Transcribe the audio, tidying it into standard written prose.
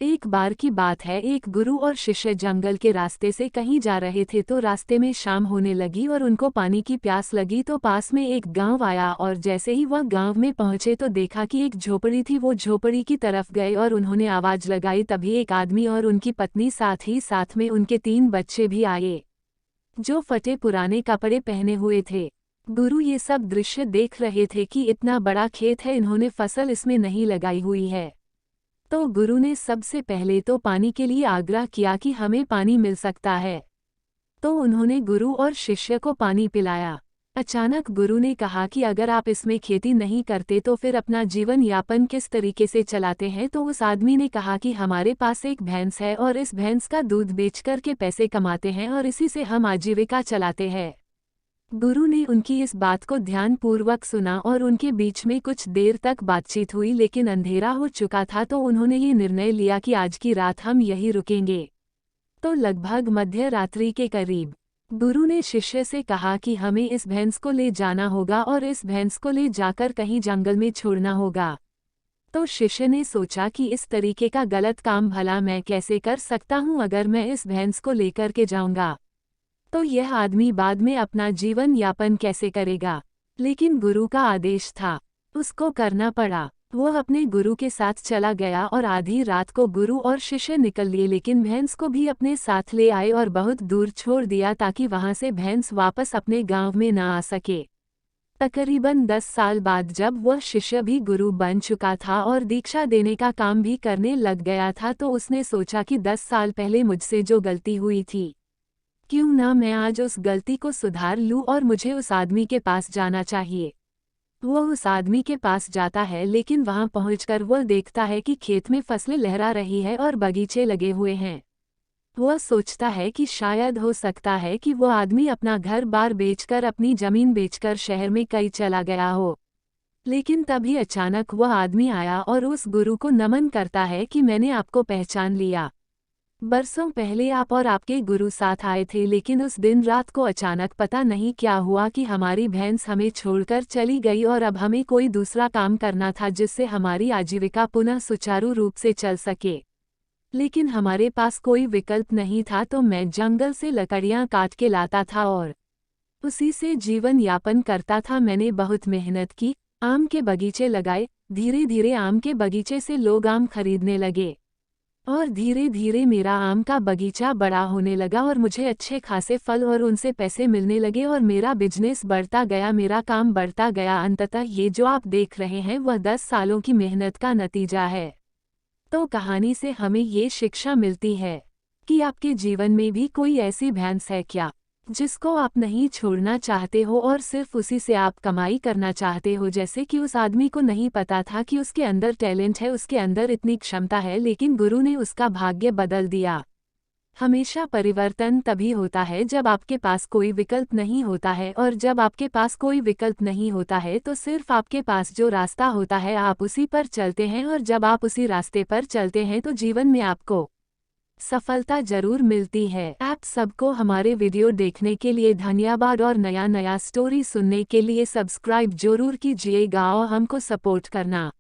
एक बार की बात है, एक गुरु और शिष्य जंगल के रास्ते से कहीं जा रहे थे तो रास्ते में शाम होने लगी और उनको पानी की प्यास लगी तो पास में एक गांव आया और जैसे ही वह गांव में पहुंचे तो देखा कि एक झोपड़ी थी। वो झोपड़ी की तरफ गए और उन्होंने आवाज लगाई। तभी एक आदमी और उनकी पत्नी साथ ही साथ में उनके 3 बच्चे भी आए जो फटे पुराने कपड़े पहने हुए थे। गुरु ये सब दृश्य देख रहे थे कि इतना बड़ा खेत है, इन्होंने फसल इसमें नहीं लगाई हुई है। तो गुरु ने सबसे पहले तो पानी के लिए आग्रह किया कि हमें पानी मिल सकता है। तो उन्होंने गुरु और शिष्य को पानी पिलाया। अचानक गुरु ने कहा कि अगर आप इसमें खेती नहीं करते तो फिर अपना जीवन यापन किस तरीके से चलाते हैं। तो उस आदमी ने कहा कि हमारे पास एक भैंस है और इस भैंस का दूध बेचकर के पैसे कमाते हैं और इसी से हम आजीविका चलाते हैं। गुरु ने उनकी इस बात को ध्यानपूर्वक सुना और उनके बीच में कुछ देर तक बातचीत हुई, लेकिन अंधेरा हो चुका था तो उन्होंने ये निर्णय लिया कि आज की रात हम यहीं रुकेंगे। तो लगभग मध्य रात्रि के करीब गुरु ने शिष्य से कहा कि हमें इस भैंस को ले जाना होगा और इस भैंस को ले जाकर कहीं जंगल में छोड़ना होगा। तो शिष्य ने सोचा कि इस तरीके का गलत काम भला मैं कैसे कर सकता हूँ, अगर मैं इस भैंस को लेकर के जाऊंगा तो यह आदमी बाद में अपना जीवन यापन कैसे करेगा। लेकिन गुरु का आदेश था, उसको करना पड़ा। वह अपने गुरु के साथ चला गया और आधी रात को गुरु और शिष्य निकल लिए, लेकिन भैंस को भी अपने साथ ले आए और बहुत दूर छोड़ दिया ताकि वहां से भैंस वापस अपने गांव में न आ सके। तकरीबन 10 साल बाद जब वह शिष्य भी गुरु बन चुका था और दीक्षा देने का काम भी करने लग गया था तो उसने सोचा कि 10 साल पहले मुझसे जो गलती हुई थी, क्यों ना मैं आज उस गलती को सुधार लूं और मुझे उस आदमी के पास जाना चाहिए। वह उस आदमी के पास जाता है, लेकिन वहां पहुंचकर वह देखता है कि खेत में फसलें लहरा रही है और बगीचे लगे हुए हैं। वह सोचता है कि शायद हो सकता है कि वह आदमी अपना घर बार बेचकर, अपनी जमीन बेचकर शहर में कहीं चला गया हो। लेकिन तभी अचानक वह आदमी आया और उस गुरु को नमन करता है कि मैंने आपको पहचान लिया। बरसों पहले आप और आपके गुरु साथ आए थे, लेकिन उस दिन रात को अचानक पता नहीं क्या हुआ कि हमारी भैंस हमें छोड़कर चली गई और अब हमें कोई दूसरा काम करना था जिससे हमारी आजीविका पुनः सुचारू रूप से चल सके। लेकिन हमारे पास कोई विकल्प नहीं था, तो मैं जंगल से लकड़ियां काट के लाता था और उसी से जीवन यापन करता था। मैंने बहुत मेहनत की, आम के बगीचे लगाए, धीरे धीरे आम के बगीचे से लोग आम खरीदने लगे और धीरे धीरे मेरा आम का बगीचा बड़ा होने लगा और मुझे अच्छे खासे फल और उनसे पैसे मिलने लगे और मेरा बिजनेस बढ़ता गया, मेरा काम बढ़ता गया। अंततः ये जो आप देख रहे हैं वह 10 सालों की मेहनत का नतीजा है। तो कहानी से हमें ये शिक्षा मिलती है कि आपके जीवन में भी कोई ऐसी भैंस है क्या जिसको आप नहीं छोड़ना चाहते हो और सिर्फ उसी से आप कमाई करना चाहते हो। जैसे कि उस आदमी को नहीं पता था कि उसके अंदर टैलेंट है, उसके अंदर इतनी क्षमता है, लेकिन गुरु ने उसका भाग्य बदल दिया। हमेशा परिवर्तन तभी होता है जब आपके पास कोई विकल्प नहीं होता है, और जब आपके पास कोई विकल्प नहीं होता है तो सिर्फ आपके पास जो रास्ता होता है आप उसी पर चलते हैं, और जब आप उसी रास्ते पर चलते हैं तो जीवन में आपको सफलता जरूर मिलती है। आप सबको हमारे वीडियो देखने के लिए धन्यवाद और नया नया स्टोरी सुनने के लिए सब्सक्राइब जरूर कीजिएगा और हमको सपोर्ट करना।